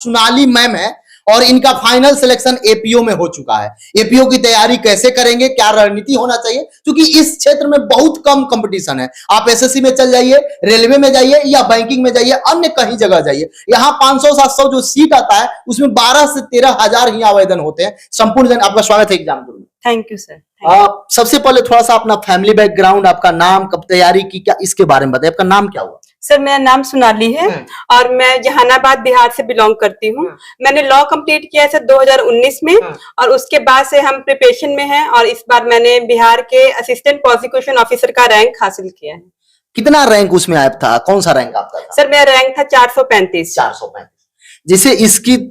चुनाली ma'am है और इनका फाइनल सिलेक्शन एपीओ में हो चुका है। एपीओ की तैयारी कैसे करेंगे, क्या रणनीति होना चाहिए, क्योंकि इस क्षेत्र में बहुत कम कंपटीशन है। आप एसएससी में चल जाइए, रेलवे में जाइए या बैंकिंग में जाइए, अन्य कहीं जगह जाइए, यहाँ 500-700 जो सीट आता है उसमें 12 से 13 हजार ही आवेदन होते हैं। संपूर्ण जन आपका स्वागत है एग्जाम में। Thank you sir. सबसे पहले थोड़ा सा अपना फैमिली बैकग्राउंड, आपका नाम, कब तैयारी की, क्या इसके बारे में बताइए। आपका नाम क्या हुआ? सर मेरा नाम सोनाली है और मैं जहानाबाद बिहार से बिलोंग करती हूँ। मैंने लॉ कंप्लीट किया सर 2019 में और उसके बाद से हम प्रिपरेशन में हैं और इस बार मैंने बिहार के असिस्टेंट प्रोसिक्यूशन ऑफिसर का रैंक हासिल किया है। कितना रैंक उसमें आया था, कौन सा रैंक आपका था? सर मेरा रैंक था 435। जिसे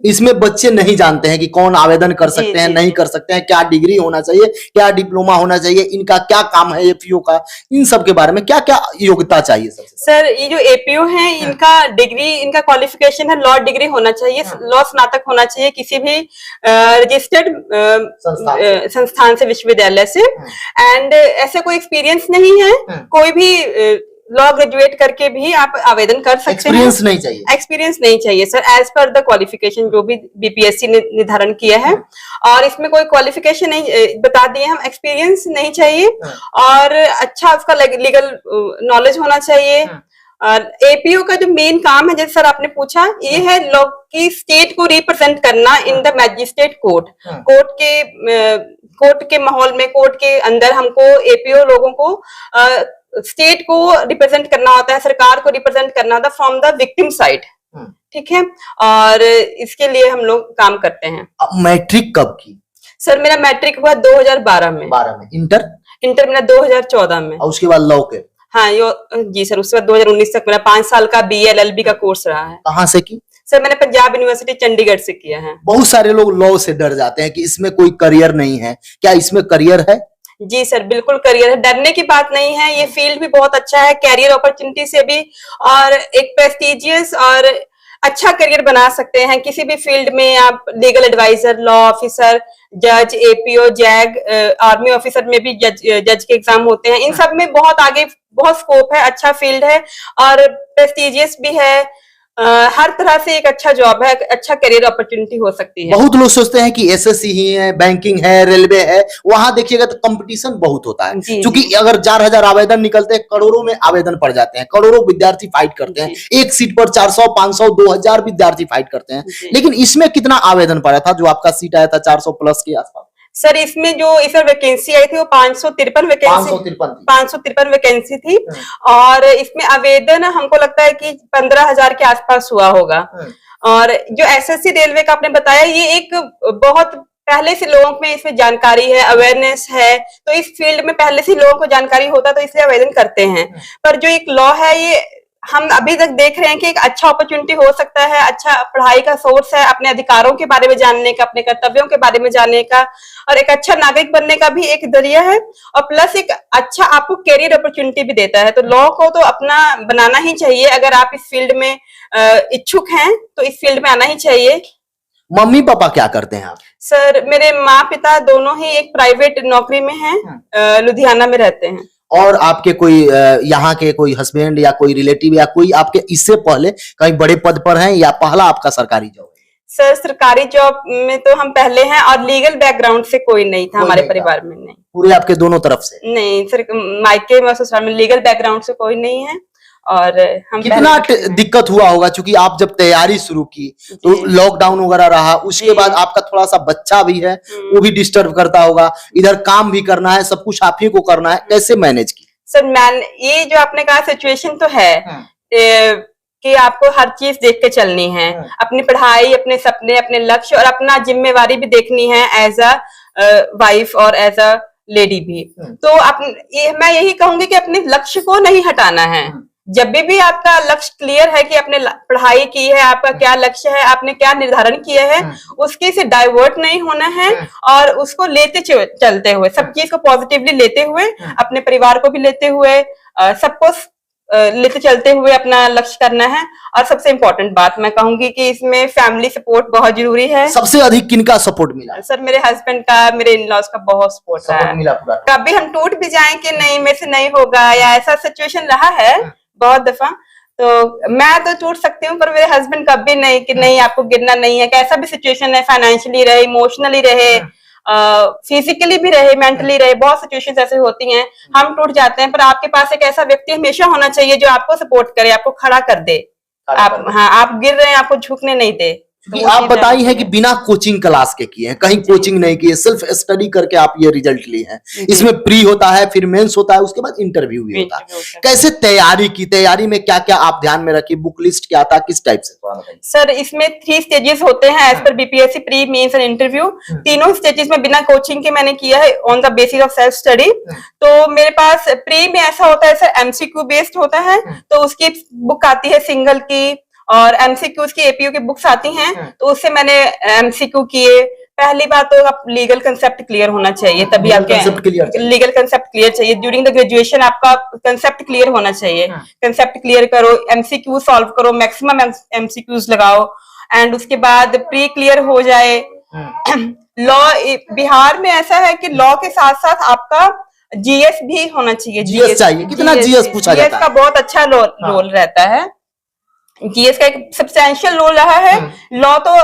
इसमें बच्चे नहीं जानते हैं कि कौन आवेदन कर सकते हैं, नहीं कर सकते हैं, क्या डिग्री होना चाहिए, क्या डिप्लोमा होना चाहिए, इनका क्या काम है एपीओ का, इन सब के बारे में क्या क्या योग्यता चाहिए सबसे? सर ये जो एपीओ है इनका डिग्री, इनका क्वालिफिकेशन है लॉ डिग्री होना चाहिए, लॉ स्नातक होना चाहिए किसी भी रजिस्टर्ड संस्थान से, विश्वविद्यालय से। एंड ऐसे कोई एक्सपीरियंस नहीं है, कोई भी लॉ ग्रेजुएट करके भी आप आवेदन कर सकते हैं। एक्सपीरियंस नहीं चाहिए? एक्सपीरियंस नहीं चाहिए sir, as per the qualification जो भी बीपीएससी ने निर्धारण किया है। और इसमें कोई क्वालिफिकेशन नहीं बता दिए हम, एक्सपीरियंस नहीं चाहिए और अच्छा उसका लीगल नॉलेज होना चाहिए। एपीओ का जो मेन काम है, जैसे सर आपने पूछा, ये है लॉ की स्टेट को रिप्रेजेंट करना in the magistrate court. Court के माहौल में, कोर्ट के अंदर हमको एपीओ लोगों को स्टेट को रिप्रेजेंट करना होता है, सरकार को रिप्रेजेंट करना होता है फ्रॉम द विक्टिम साइड। ठीक है, और इसके लिए हम लोग काम करते हैं। मैट्रिक कब की? सर मेरा मैट्रिक हुआ 2012 में। इंटर मेरा 2014 में। और उसके बाद लॉ के? हाँ जी सर, उसके बाद 2019 तक मेरा 5 साल का बीए एलएलबी का कोर्स रहा है। कहाँ से की? सर मैंने पंजाब यूनिवर्सिटी चंडीगढ़ से किया है। बहुत सारे लोग लॉ से डर जाते हैं कि इसमें कोई करियर नहीं है, क्या इसमें करियर है? जी सर बिल्कुल करियर है, डरने की बात नहीं है। ये फील्ड भी बहुत अच्छा है, कैरियर अपॉर्चुनिटी से भी, और एक प्रेस्टिजियस और अच्छा करियर बना सकते हैं किसी भी फील्ड में। आप लीगल एडवाइजर, लॉ ऑफिसर, जज, एपीओ, जैग, आर्मी ऑफिसर में भी जज के एग्जाम होते हैं। इन सब में बहुत आगे बहुत स्कोप है, अच्छा फील्ड है और प्रेस्टिजियस भी है। हर तरह से एक अच्छा जॉब है, अच्छा करियर अपॉर्चुनिटी हो सकती है। बहुत लोग सोचते हैं कि एसएससी ही है, बैंकिंग है, रेलवे है, वहां देखिएगा तो कंपटीशन बहुत होता है, क्योंकि अगर 4000 आवेदन निकलते हैं, करोड़ों में आवेदन पड़ जाते हैं, करोड़ों विद्यार्थी फाइट करते हैं, एक सीट पर 400, 500, 2000 विद्यार्थी फाइट करते हैं। लेकिन इसमें कितना आवेदन पड़ा था जो आपका सीट आया था 400 प्लस के आसपास? सर इसमें जो इस वैकेंसी आई थी वो 553 वैकेंसी थी और इसमें आवेदन हमको लगता है कि 15,000 के आसपास हुआ होगा। और जो एसएससी रेलवे का आपने बताया, ये एक बहुत पहले से लोगों में इसमें जानकारी है, अवेयरनेस है, तो इस फील्ड में पहले से लोगों को जानकारी होता तो इसलिए आवेदन करते हैं। पर जो एक लॉ है, ये हम अभी तक देख रहे हैं कि एक अच्छा अपॉर्चुनिटी हो सकता है, अच्छा पढ़ाई का सोर्स है, अपने अधिकारों के बारे में जानने का, अपने कर्तव्यों के बारे में जानने का और एक अच्छा नागरिक बनने का भी एक जरिया है, और प्लस एक अच्छा आपको कैरियर अपॉर्चुनिटी भी देता है। तो लॉ को तो अपना बनाना ही चाहिए। अगर आप इस फील्ड में इच्छुक हैं तो इस फील्ड में आना ही चाहिए। मम्मी पापा क्या करते हैं आप? सर मेरे माँ पिता दोनों ही एक प्राइवेट नौकरी में हैं, लुधियाना में रहते हैं। और आपके कोई यहाँ के कोई हस्बैंड या कोई रिलेटिव या कोई आपके इससे पहले कहीं बड़े पद पर हैं या पहला आपका सरकारी जॉब है? सर सरकारी जॉब में तो हम पहले हैं और लीगल बैकग्राउंड से कोई नहीं था हमारे परिवार में। नहीं, पूरे आपके दोनों तरफ से? नहीं सर, मायके में ससुराल में लीगल बैकग्राउंड से कोई नहीं है। और हम कितना दिक्कत हुआ होगा, क्योंकि आप जब तैयारी शुरू की तो लॉकडाउन वगैरह रहा, उसके बाद आपका थोड़ा सा बच्चा भी है, वो भी डिस्टर्ब करता होगा, इधर काम भी करना है, सब कुछ आप ही को करना है, कैसे मैनेज की? सर ये जो आपने कहा सिचुएशन तो है कि आपको हर चीज देख के चलनी है, अपनी पढ़ाई, अपने सपने, अपने लक्ष्य और अपना जिम्मेवारी भी देखनी है एज अ वाइफ और एज अ लेडी भी। तो मैं यही कहूंगी कि अपने लक्ष्य को नहीं हटाना है। जब भी आपका लक्ष्य क्लियर है कि आपने पढ़ाई की है, आपका क्या लक्ष्य है, आपने क्या निर्धारण किया है, उसके से डाइवर्ट नहीं होना है और उसको लेते चलते हुए, सब चीज को पॉजिटिवली लेते हुए, अपने परिवार को भी लेते हुए, सबको लेते चलते हुए अपना लक्ष्य करना है। और सबसे इम्पोर्टेंट बात मैं कहूंगी कि इसमें फैमिली सपोर्ट बहुत जरूरी है। सबसे अधिक किनका सपोर्ट मिला? सर मेरे हस्बैंड का, मेरे इन-लॉज का बहुत सपोर्ट रहा है। कभी हम टूट भी जाएं कि नहीं मेरे से नहीं होगा या ऐसा सिचुएशन रहा है बहुत दफा, तो मैं तो टूट सकती हूँ, पर मेरे हस्बैंड कभी नहीं कि नहीं आपको गिरना नहीं है। कैसा भी सिचुएशन है, फाइनेंशियली रहे, इमोशनली रहे, फिजिकली भी रहे, मेंटली रहे, बहुत सिचुएशंस ऐसे होती हैं, हम टूट जाते हैं। पर आपके पास एक ऐसा व्यक्ति हमेशा होना चाहिए जो आपको सपोर्ट करे, आपको खड़ा कर दे। आप हाँ, आप गिर रहे हैं, आपको झुकने नहीं दे। क्योंकि आप बताई हैं कि बिना कोचिंग क्लास के किए हैं, कहीं कोचिंग नहीं किए, सिर्फ स्टडी करके आप ये रिजल्ट लिए हैं। इसमें प्री होता है, फिर मेंस होता है, उसके बाद इंटरव्यू भी होता है। कैसे तैयारी की, तैयारी में क्या क्या आप ध्यान में रखी, बुक लिस्ट क्या था, किस टाइप से? सर इसमें 3 स्टेजेस होते हैं as per BPSC, pre, mains and interview. तीनों स्टेजेस में बिना कोचिंग के मैंने किया है, on the basis of self study. तो मेरे पास प्री में ऐसा होता है सर, एमसीक्यू बेस्ड होता है, तो उसकी बुक आती है सिंगल की, और एमसीक्यूज की एपीयू की बुक्स आती हैं, तो उससे मैंने एमसीक्यू किए। पहली बात तो आप लीगल कंसेप्ट क्लियर होना चाहिए, तभी आपके लीगल कंसेप्ट क्लियर चाहिए। ड्यूरिंग द ग्रेजुएशन आपका कंसेप्ट क्लियर होना चाहिए। कंसेप्ट क्लियर करो, एमसीक्यू सॉल्व करो, मैक्सिमम एमसीक्यूज लगाओ, एंड उसके बाद प्री क्लियर हो जाए। लॉ बिहार में ऐसा है कि लॉ के साथ साथ आपका जीएस भी होना चाहिए। जीएस चाहिए, कितना जीएस पूछा जाता है? जीएस का बहुत अच्छा रोल रहता है। जीएस का एक सब्सटेंशियल रोल रहा है। लॉ तो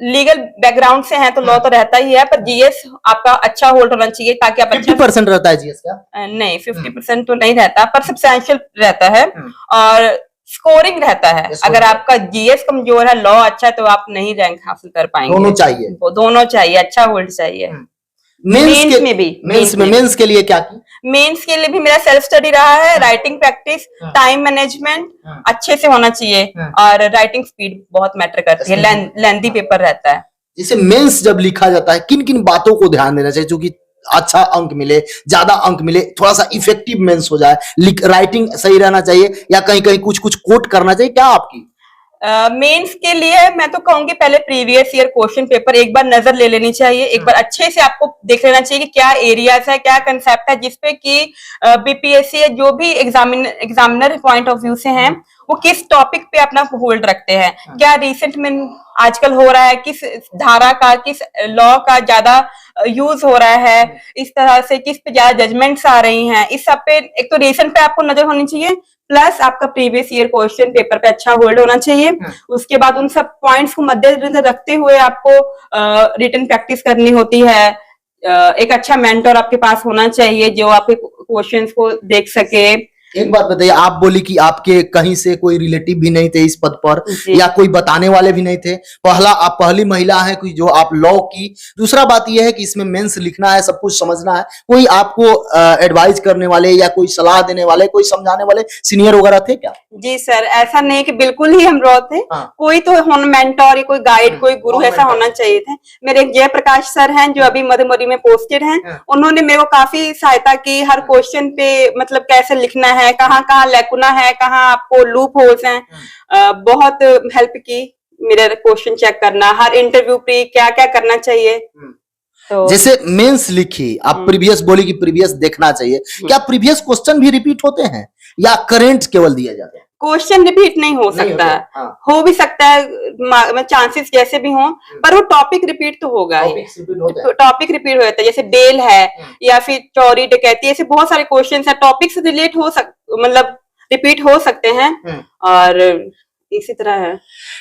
लीगल बैकग्राउंड से है तो लॉ तो रहता ही है, पर जीएस आपका अच्छा होल्ड होना चाहिए ताकि आप 50% रहता है जीएस का? नहीं, 50% तो नहीं रहता, पर सब्सटेंशियल रहता है और स्कोरिंग रहता है। अगर आपका जीएस कमजोर है, लॉ अच्छा है, तो आप नहीं रैंक हासिल कर पाएंगे। दोनों चाहिए, अच्छा होल्ड चाहिए। मेंस में भी, मेंस के लिए क्या की? मेंस के लिए भी मेरा सेल्फ स्टडी रहा है, राइटिंग प्रैक्टिस, टाइम मैनेजमेंट अच्छे से होना चाहिए, और राइटिंग स्पीड बहुत मैटर करती है, लेंथी पेपर रहता है। जैसे मेंस जब लिखा जाता है, किन किन बातों को ध्यान देना चाहिए, क्योंकि अच्छा अंक मिले, ज्यादा अंक मिले, थोड़ा सा इफेक्टिव मेंस हो जाए, राइटिंग सही रहना चाहिए, या कहीं कहीं कुछ कुछ कोट करना चाहिए, क्या आपकी? मेंस के लिए मैं तो कहूंगी पहले प्रीवियस ईयर क्वेश्चन पेपर एक बार नजर ले लेनी चाहिए, एक बार अच्छे से आपको देख लेना चाहिए कि क्या एरियाज है, क्या कंसेप्ट है, जिसपे कि बीपीएससी जो भी एग्जामिनर पॉइंट ऑफ व्यू से हैं, वो किस टॉपिक पे अपना होल्ड रखते हैं, क्या रिसेंट में आजकल हो रहा है, किस धारा का, किस लॉ का ज्यादा यूज हो रहा है, इस तरह से किस पे ज्यादा जजमेंट्स आ रही हैं, इस सब पे एक तो रिसेंट पे आपको नजर होनी चाहिए, प्लस आपका प्रीवियस ईयर क्वेश्चन पेपर पे अच्छा होल्ड होना चाहिए। उसके बाद उन सब पॉइंट्स को मद्देनजर रखते हुए आपको रिटन प्रैक्टिस करनी होती है। एक अच्छा मेंटर आपके पास होना चाहिए जो आपके क्वेश्चंस को देख सके। एक बात बताइए, आप बोली कि आपके कहीं से कोई रिलेटिव भी नहीं थे इस पद पर, या कोई बताने वाले भी नहीं थे, आप पहली महिला हैं कि जो आप लॉ की। दूसरा बात यह है कि इसमें मेंस लिखना है, सब कुछ समझना है, कोई आपको एडवाइज करने वाले या कोई सलाह देने वाले, कोई समझाने वाले सीनियर वगैरह थे क्या? जी सर, ऐसा नहीं कि बिल्कुल ही हम रॉ थे, कोई तो मेंटर, कोई गाइड, कोई गुरु ऐसा होना चाहिए थे। मेरे एक जयप्रकाश सर हैं जो अभी मधुमरी में पोस्टेड हैं, उन्होंने मेरे को काफी सहायता की, हर क्वेश्चन पे मतलब कैसे लिखना है, कहाँ कहाँ लैकुना है, कहाँ आपको लूप होल्स हैं, बहुत हेल्प की। मेरा क्वेश्चन चेक करना, हर इंटरव्यू पे क्या क्या करना चाहिए। तो जैसे मेंस लिखी, आप प्रीवियस बोली कि प्रीवियस देखना चाहिए, क्या प्रीवियस क्वेश्चन भी रिपीट होते हैं या करंट केवल दिया जाता है? क्वेश्चन रिपीट नहीं हो सकता है, हो भी सकता है, चांसेस जैसे भी हों, पर वो टॉपिक रिपीट तो होगा ही। टॉपिक रिपीट हो जाता है, जैसे बेल है या फिर चोरी डकैती, ऐसे बहुत सारे क्वेश्चन है, टॉपिक से रिलेट हो मतलब रिपीट हो सकते हैं, और इसी तरह है।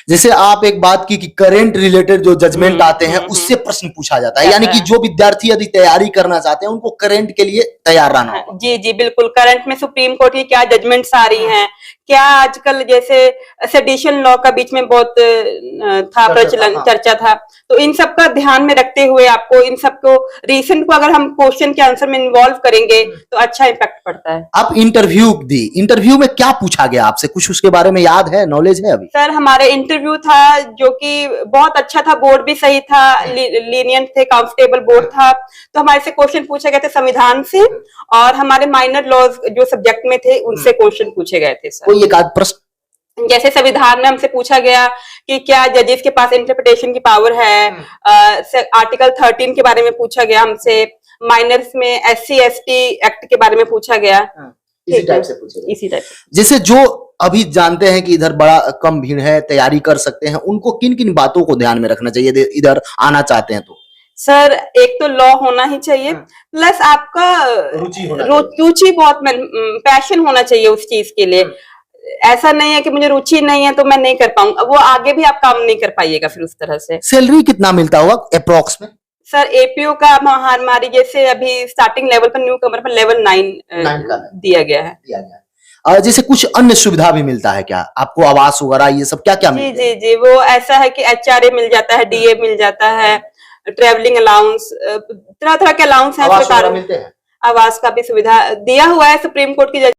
जैसे आप एक बात की कि करंट रिलेटेड जो जजमेंट आते हैं उससे प्रश्न पूछा जाता है, यानी कि जो विद्यार्थी यदि तैयारी करना चाहते हैं उनको करंट के लिए तैयार रहना होगा। जी जी बिल्कुल, करंट में सुप्रीम कोर्ट की क्या जजमेंट्स आ रही हैं, क्या आजकल जैसे सेडिशन लॉ का बीच में बहुत था प्रचलन, चर्चा था, तो इन सब का ध्यान में रखते हुए आपको इन सबको रिसेंट को अगर हम क्वेश्चन के आंसर में इन्वॉल्व करेंगे तो अच्छा इम्पैक्ट पड़ता है। आप इंटरव्यू दी, इंटरव्यू में क्या पूछा गया आपसे, कुछ उसके बारे में याद है, नॉलेज है अभी? सर हमारे इंटरव्यू था जो कि बहुत अच्छा था, बोर्ड भी सही था, लीनियंट थे, कंफर्टेबल बोर्ड था, तो हमारे से क्वेश्चन पूछे गए थे संविधान से, और हमारे माइनर लॉज जो सब्जेक्ट में थे उनसे क्वेश्चन पूछे गए थे सर। कोई एक आध प्रश्न जैसे संविधान में हमसे पूछा गया कि क्या जजेस के पास इंटरप्रिटेशन की पावर है, आर्टिकल 13 के बारे में पूछा गया हमसे, माइनर्स में SC/ST एक्ट के बारे में पूछा गया, इसी टाइप से पूछे, इसी टाइप। जैसे जो अभी जानते हैं कि इधर बड़ा कम भीड़ है, तैयारी कर सकते हैं, उनको किन किन बातों को ध्यान में रखना चाहिए इधर आना चाहते हैं तो? सर एक तो लॉ होना ही चाहिए, प्लस आपका रुचि बहुत पैशन होना चाहिए उस चीज के लिए। ऐसा नहीं है कि मुझे रुचि नहीं है तो मैं नहीं कर पाऊंगा, वो आगे भी आप काम नहीं कर पाइएगा फिर उस तरह से। सैलरी कितना मिलता होगा अप्रोक्स में? सर एपीओ का हमारी जैसे अभी स्टार्टिंग लेवल पर न्यू कमर पर लेवल 9 का दिया गया है। दिया गया है। जैसे कुछ अन्य सुविधा भी मिलता है क्या आपको, आवास वगैरह ये सब क्या क्या जी मिलता है? जी जी, वो ऐसा है कि एचआरए मिल जाता है, डीए मिल जाता है, ट्रेवलिंग अलाउंस, तरह तरह के अलाउंस है आवास सरकार। वगैरह मिलते हैं? आवास का भी सुविधा दिया हुआ है सुप्रीम कोर्ट की